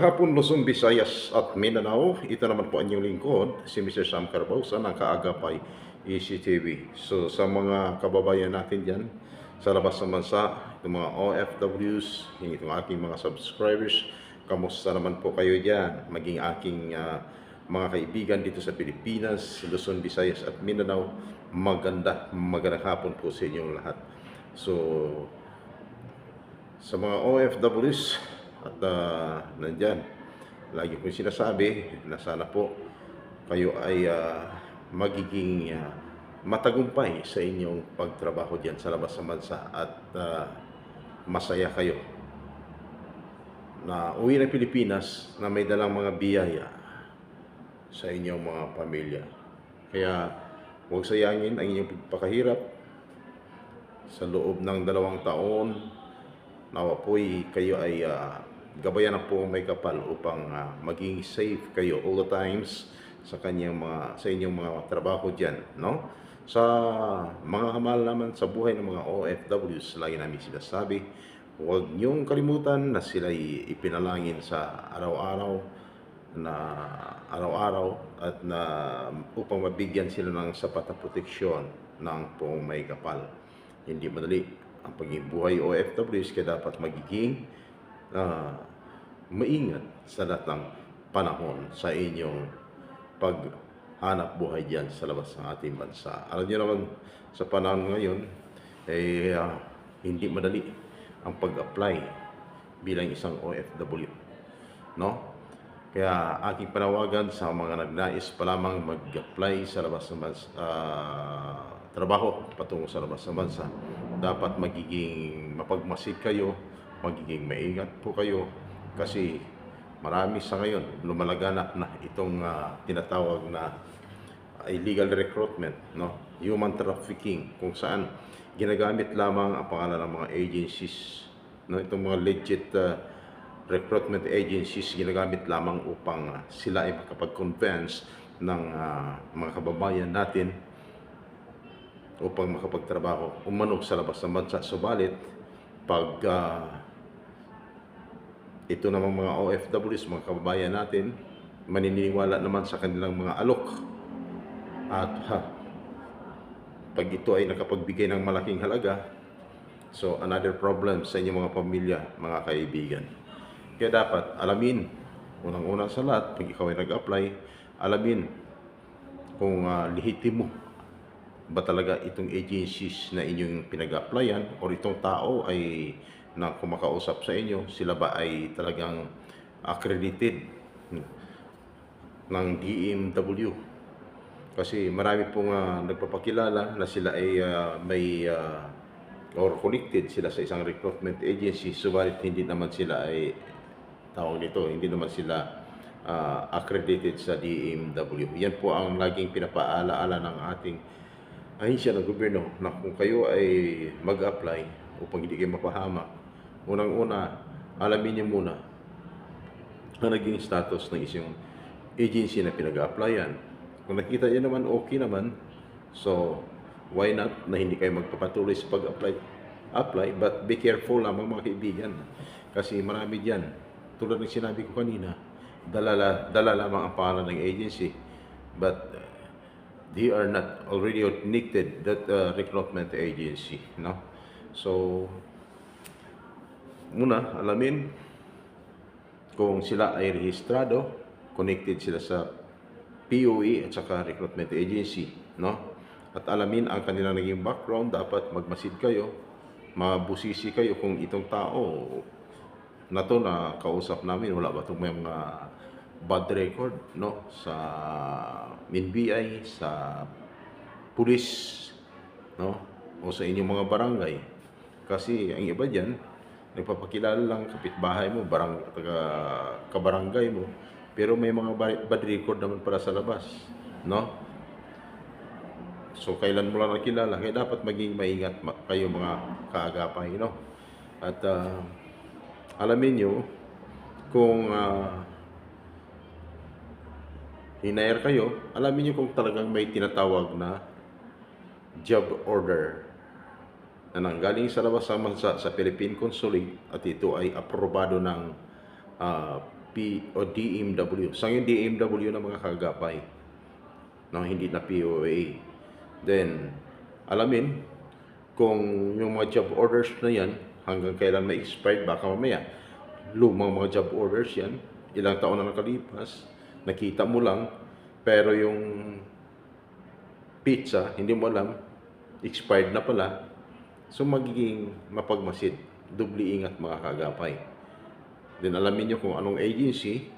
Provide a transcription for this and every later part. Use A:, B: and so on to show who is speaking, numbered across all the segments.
A: hapon, Luzon, Visayas at Mindanao. Ito naman po ang inyong lingkod, si Mr. Sam Carbausa ng Kaagapay ECTV. So sa mga kababayan natin dyan sa labas ng bansa, itong mga OFWs, itong aking mga subscribers, kamusta naman po kayo dyan? Maging aking mga kaibigan dito sa Pilipinas, Luzon, Visayas at Mindanao, magandang hapon po sa inyong lahat. So sa mga OFWs at nandyan, lagi kong sinasabi na sana po kayo ay magiging matagumpay sa inyong pagtrabaho dyan sa labas ng bansa at masaya kayo na uwi ng Pilipinas na may dalang mga biyaya sa inyong mga pamilya. Kaya huwag sayangin ang inyong pagpakahirap sa loob ng 2 taon. Nawa po'y kayo ay gabayan na po may kapal upang maging safe kayo all the times sa inyong mga trabaho diyan, no? Sa mga hamal naman sa buhay ng mga OFWs, lagi namin sinasabi, huwag niyong kalimutan na sila'y ipinalangin sa araw-araw at na upang mabigyan sila ng sapat na proteksyon ng pong may kapal. Hindi madali ang pagiging buhay OFWs, kaya dapat magiging maingat sa lahat ng panahon sa inyong paghanap buhay diyan sa labas ng ating bansa. Alam niyo naman, sa panahon ngayon, hindi madali ang pag-apply bilang isang OFW, no? Kaya aking panawagan sa mga nagnais pa lamang mag-apply sa labas ng bansa, trabaho patungo sa labas ng bansa, dapat magiging mapagmasid kayo, magiging maingat po kayo, kasi marami sa ngayon lumalaganap na itong tinatawag na illegal recruitment, no? Human trafficking, kung saan ginagamit lamang ang pangalan ng mga agencies, no? Itong mga legit recruitment agencies ginagamit lamang upang sila ay makapag-convince ng mga kababayan natin upang makapagtrabaho umano sa labas ng bansa. Subalit pag ito namang mga OFWs, mga kababayan natin, maniniwala naman sa kanilang mga alok at pag ito ay nakapagbigay ng malaking halaga, so another problem sa inyong mga pamilya, mga kaibigan. Kaya dapat alamin, unang-una sa lahat, pag ikaw ay nag-apply, alamin kung lehitimo ba talaga itong agencies na inyong pinag-applyan, o itong tao ay na kumakausap sa inyo, sila ba ay talagang accredited ng DMW? Kasi marami pong nagpapakilala na sila ay may or connected sila sa isang recruitment agency, subalit hindi naman sila ay hindi naman sila accredited sa DMW. Yan po ang laging pinapaalaala ng ating ahensya ng gobyerno, na kung kayo ay mag-apply upang hindi kayo mapahamak, unang-una, alamin niyo muna ang naging status ng isang agency na pinag-applyan. Kung nakita niyo naman okay naman, so why not na hindi kayo magpapatuloy sa pag-apply, but be careful lamang mga kaibigan, kasi marami diyan, tulad ng sinabi ko kanina, dala lamang ang pangalan ng agency, but they are not already connected that recruitment agency, no? So muna alamin kung sila ay rehistrado, connected sila sa POE at saka recruitment agency, no? At alamin ang kanilang naging background. Dapat magmasid kayo, mabusisi kayo kung itong tao na to na kausap namin, wala ba itong may mga bad record, no? Sa NBI, sa pulis, no? O sa inyong mga barangay. Kasi ang iba dyan, nagpapakilala lang kapitbahay mo, kabarangay mo, pero may mga bad record naman pala sa labas, no? So kailan mo lang nakilala, kaya dapat maging maingat kayo mga kaagapay, no? At alamin nyo kung hinire kayo, alamin nyo kung talagang may tinatawag na job order na nanggaling sa labas ng bansa sa Philippine Consulate, at ito ay aprobado ng o DMW. Sa yung DMW na mga kagapay, no, hindi na POA. Then, alamin kung yung mga job orders na yan, hanggang kailan may expired, baka mamaya, lumang mga job orders yan, ilang taon na nakalipas, nakita mo lang, pero yung pizza, hindi mo alam, expired na pala, so magiging mapagmasid, dubli ingat mga kagapay. Then alamin nyo kung anong agency,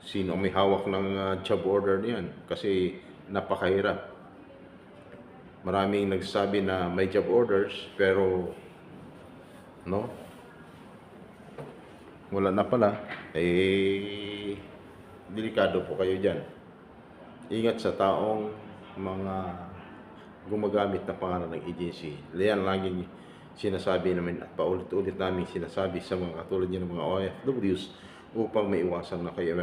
A: sino ang may hawak ng job order niyan, kasi napakahirap. Maraming nagsasabi na may job orders, pero no, wala na pala, delikado po kayo dyan. Ingat sa taong mga gumagamit na pangalan ng agency. Yan laging sinasabi namin at paulit-ulit namin sinasabi sa mga katulad niyo ng mga OFWs upang maiwasan na kayo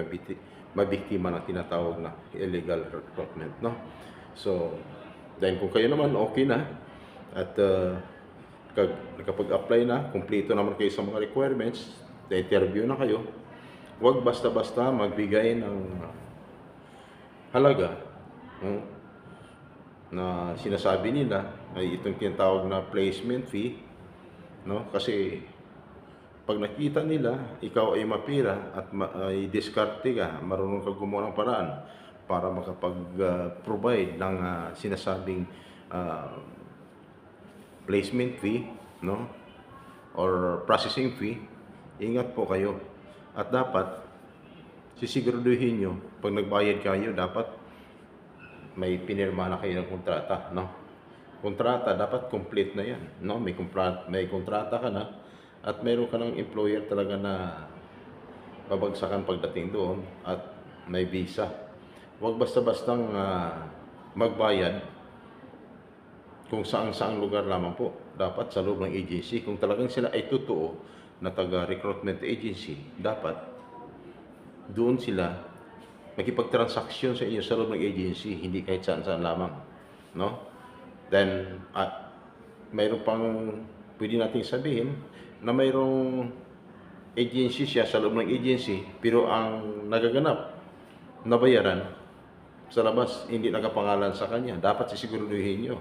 A: mabiktima ng tinatawag na illegal recruitment, no? So, dahil kung kayo naman okay na at nakapag-apply na, kumpleto naman kayo sa mga requirements, na-interview na kayo, huwag basta-basta magbigay ng halaga, na sinasabi nila ay itong tinatawag na placement fee, no? Kasi pag nakita nila ikaw ay mapira at ay diskarte ka, marunong ka gumawa ng paraan para makapag-provide ng sinasabing placement fee, no, or processing fee, ingat po kayo. At dapat sisiguraduhin nyo pag nagbayad kayo, dapat may pinirma na kayo ng kontrata, no? Kontrata dapat complete na yan, no? May kontrata ka na at mayroon ka ng employer talaga na babagsakan pagdating doon at may visa. Huwag basta-bastang magbayad kung saan-saang lugar lamang po. Dapat sa loob ng agency. Kung talagang sila ay totoo na taga-recruitment agency, dapat doon sila makipagtransaksyon sa inyo sa loob ng agency, hindi kahit saan-saan lamang, no? Then, mayroon pang pwede nating sabihin na mayroong agency siya sa loob ng agency, pero ang nagaganap na bayaran sa labas, hindi nakapangalan sa kanya. Dapat sisiguraduhin nyo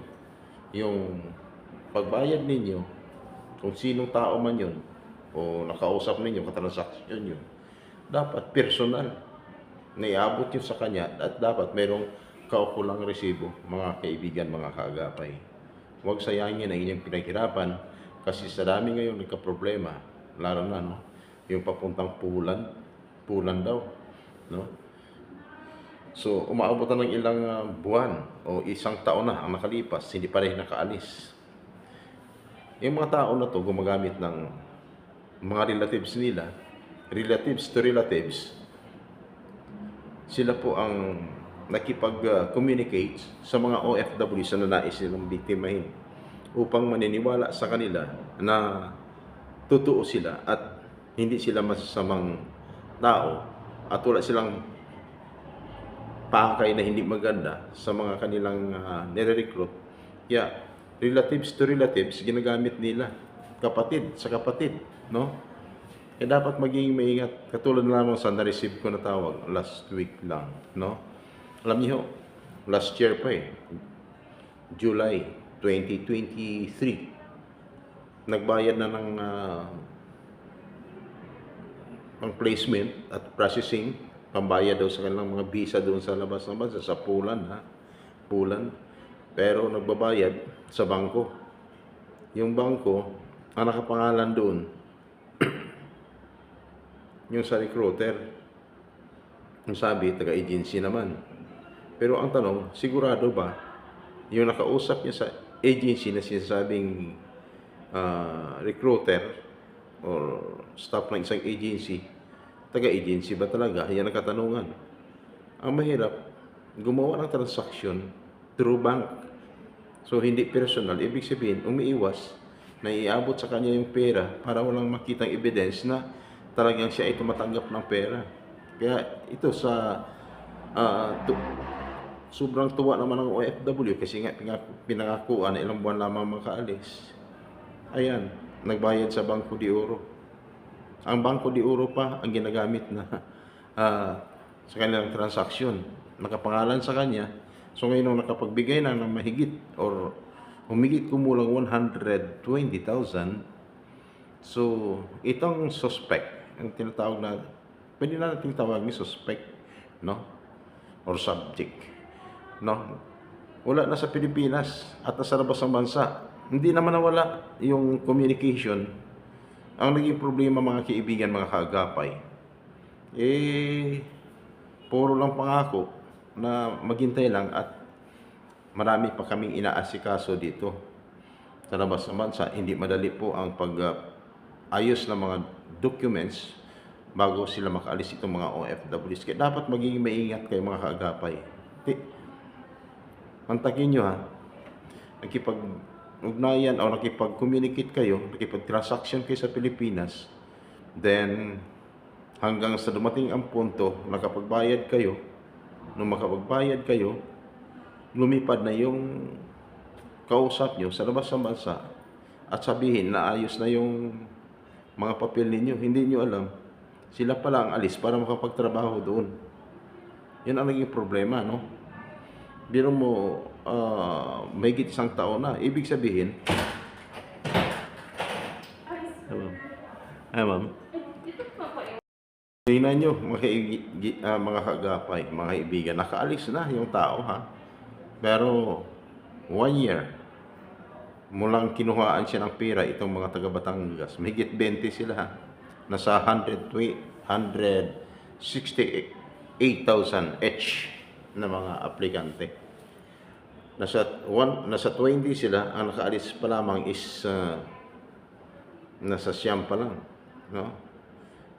A: yung pagbayad ninyo, kung sinong tao man yun, o nakausap ninyo, katransaksyon yun, dapat personal na iabot nyo sa kanya at dapat mayroong kaukulang resibo, mga kaibigan, mga kaagapay. Huwag sayangin ang inyong pinaghirapan kasi sa dami ngayon nagka-problema, lalo na, no, yung papuntang pulan daw, no? So, umaabot na ng ilang buwan o isang taon na ang nakalipas, hindi pa rin nakaalis. Yung mga tao na to gumagamit ng mga relatives nila, relatives to relatives, sila po ang nakipag-communicate sa mga OFW sa nais nilang biktimahin upang maniniwala sa kanila na totoo sila at hindi sila masasamang tao at wala silang pakay na hindi maganda sa mga kanilang nire-recruit. Kaya, relatives to relatives, ginagamit nila. Kapatid sa kapatid, no? Kaya dapat maging maingat. Katulad na lamang sa na-receive ko na tawag last week lang, no? Alam niyo, last year pa July 2023, nagbayad na ng pang placement at processing, pambayad daw sa kanilang mga visa doon sa labas ng bansa, sa Poland, Poland. Pero nagbabayad sa bangko. Yung bangko, ang nakapangalan doon, yung sa recruiter. Yung sabi, taga-agency naman. Pero ang tanong, sigurado ba yung nakausap niya sa agency na sinasabing recruiter or staff ng isang agency, taga-agency ba talaga? Yan ang katanungan. Ang mahirap, gumawa ng transaksyon through bank. So, hindi personal. Ibig sabihin, umiiwas na iabot sa kanya yung pera para walang makitang evidence na talagang siya ay tumatanggap ng pera. Kaya ito sa sobrang tuwa naman ng OFW kasi nga pinangakuan na ilang buwan lamang makaalis. Ayan, nagbayad sa Bangko de Oro. Ang Bangko de Oro pa ang ginagamit na sa kanilang transaksyon. Nakapangalan sa kanya. So ngayon nung nakapagbigay na ng mahigit or humigit kumulang 120,000, so itong suspect, ang tinatawag na, pwede na natin tawag ni suspect, no? Or subject, no? Wala na sa Pilipinas at nasa labas ng bansa. Hindi naman nawala yung communication. Ang naging problema, mga kaibigan, mga kaagapay, puro lang pangako na maghintay lang at marami pa kaming inaasikaso dito sa labas ng bansa. Hindi madali po ang pag-ayos ng mga documents bago sila makaalis itong mga OFWs. Kaya dapat magiging maingat kayo, mga kaagapay. Mantakin nyo, ha, nakipag-ugnayan o nakipag-communicate kayo, nakipag-transaction kayo sa Pilipinas, then hanggang sa dumating ang punto, nakapagbayad kayo, nung makapagbayad kayo, lumipad na yung kausap nyo sa labas ng bansa at sabihin na ayos na yung mga papel ninyo. Hindi nyo alam, sila pala ang alis para makapagtrabaho doon. Yan ang naging problema, no? Biro mo, mahigit isang taon na. Ibig sabihin, ma'am. Tingnan nyo, mga kagapay, mga kaibigan, nakaalis na yung tao, ha? Pero 1 year, mulang kinuhaan siya ng pera itong mga taga Batangas. Mahigit 20 sila, ha? Nasa 168,000 each na mga aplikante. Nasa 20 sila, ang nakaalis pa lamang is nasa siyam pa lang, no?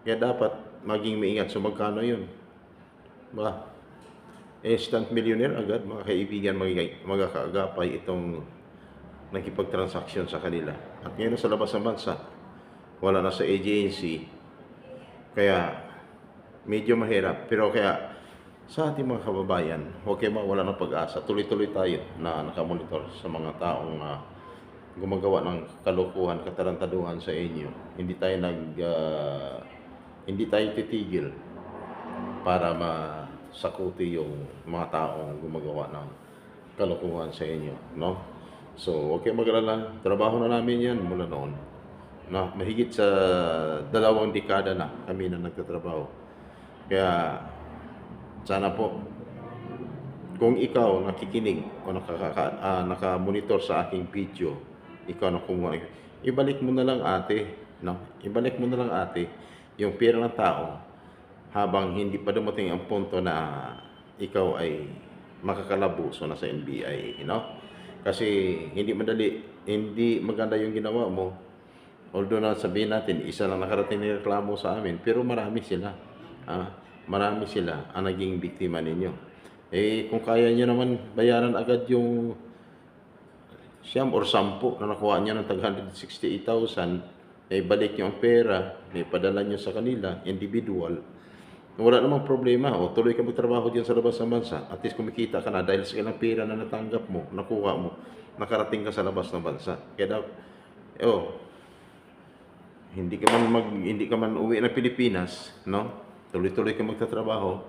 A: Kaya dapat maging maingat. So magkano yun? Ba? Instant millionaire agad, mga kaibigan, mga kaagapay, itong nakipag-transaction sa kanila. At ngayon sa labas ng bansa, wala na sa agency. Kaya medyo mahirap. Pero kaya sa ating mga kababayan, huwag kayo mawala ng pag-asa. Tuloy-tuloy tayo na nakamonitor sa mga taong gumagawa ng kalokohan, katarantaduhan sa inyo. Hindi tayo titigil para masakuti yung mga taong gumagawa ng kalokohan sa inyo, no? So, huwag kayong mag-alala. Trabaho na namin yan mula noon. No? Mahigit sa 2 dekada na kami na nagtatrabaho. Kaya, sana po, kung ikaw nakikinig o nakamonitor sa aking video, ikaw na kumuha, ibalik mo na lang, ate, no? Ibalik mo na lang, ate, yung pera ng tao habang hindi pa dumating ang punto na ikaw ay makakalabuso na sa NBI, no? Kasi hindi maganda yung ginawa mo. Although na sabihin natin, isa lang nakarating na reklamo sa amin, pero marami sila. Marami sila ang naging biktima ninyo. Kung kaya nyo naman bayaran agad yung siyam or 10 na nakuha nyo ng tag 168,000, balik nyo ang pera, padala nyo sa kanila, individual, wala namang problema. O tuloy ka magtrabaho diyan sa labas ng bansa. At least kumikita ka na dahil sa ilang pera na natanggap mo, nakuha mo, nakarating ka sa labas ng bansa. Kaya hindi ka man uwi ng Pilipinas, no? Tuloy-tuloy ka magtatrabaho.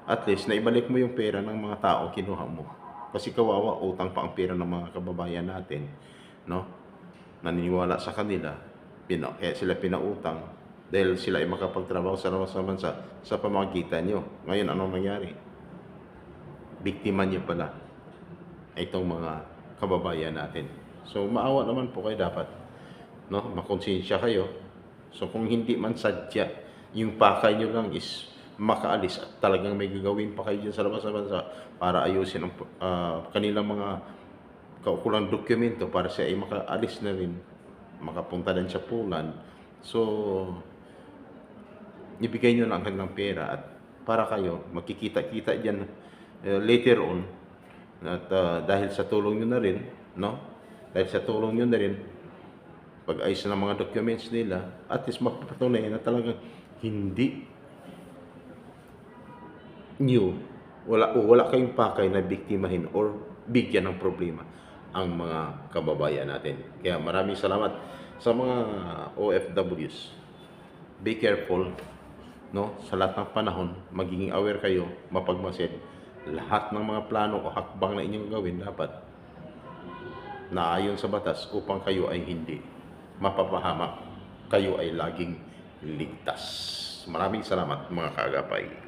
A: At least naibalik mo yung pera ng mga tao kinuha mo. Kasi kawawa, utang pa ang pera ng mga kababayan natin, no? Naniniwala sa kanila, kaya sila pinautang dahil sila ay makapagtrabaho sa labas ng bansa sa pamamagitan nyo. Ngayon, anong nangyari? Biktima nyo pala itong mga kababayan natin. So, maawa naman po kayo dapat, no? Makonsensya kayo. So, kung hindi man sadya, yung pakay nyo lang is makaalis at talagang may gagawin pa kayo dyan sa labas ng bansa para ayusin ang kanilang mga kaukulang dokumento para siya ay makaalis na rin, makapunta din sa Poland. So, ibigay nyo lang ang kanilang pera at para kayo magkikita-kita dyan later on. At dahil sa tulong nyo na rin, no? Dahil sa tulong nyo na rin, pag-ayos ng mga documents nila, at least mapapatunay na talagang hindi nyo, wala kayong pakay na biktimahin or bigyan ng problema ang mga kababayan natin. Kaya maraming salamat sa mga OFWs be careful, no? Sa lahat ng panahon, maging aware kayo, mapagmasid. Lahat ng mga plano o hakbang na inyong gawin dapat naayon sa batas upang kayo ay hindi mapapahamak. Kayo ay laging ligtas. Maraming salamat mga kaagapay.